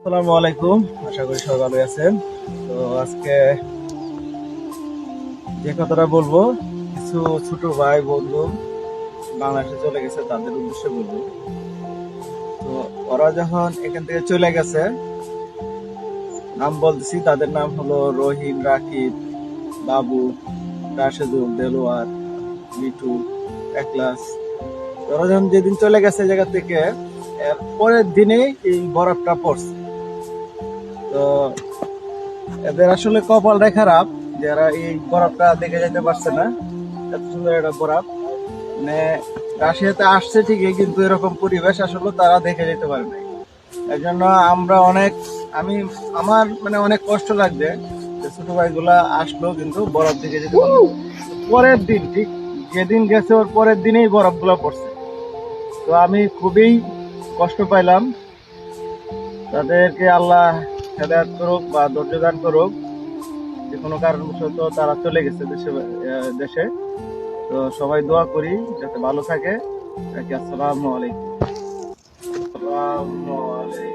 আসসালামু আলাইকুম, আশা করি সবাই ভালো আছেন। তো আজকে যে কথাটা বলবো, কিছু ছোট ভাই বন্ধু বাংলাদেশে চলে গেছে, তাদের উদ্দেশ্যে বলবো। তো ওরা যখন এখান থেকে চলে গেছে, নাম বলতেছি, তাদের নাম হলো রহিম, রাকিব, বাবু, রাশেদুল, দেলোয়ার, মিঠু, একলাস। ওরা যখন যেদিন চলে গেছে জায়গা থেকে, এর পরের দিনেই এই বরফটা পড়ছে। তো এদের আসলে কপালটা খারাপ, যারা এই বরফটা দেখে যেতে পারছে না। এত সুন্দর একটা বরফ, মানে রাশিয়াতে আসছে ঠিকই, কিন্তু এরকম পরিবেশ আসলে তারা দেখে যেতে পারে নাই। এই জন্য আমরা অনেক, আমি আমার মানে অনেক কষ্ট লাগবে যে ছোট ভাইগুলা আসলো কিন্তু বরফ দেখে যেতে পারলো না। পরের দিন, ঠিক যেদিন গেছে ওর পরের দিনেই বরফ গুলা পড়ছে। তো আমি খুবই কষ্ট পাইলাম। তাদেরকে আল্লাহ হেদায়েত করুক বা ধৈর্য দান করুক। যে কোনো কারণবশত তারা চলে গেছে দেশে। তো সবাই দোয়া করি যাতে ভালো থাকে। আসসালামু আলাইকুম। আসসালামু আলাইকুম।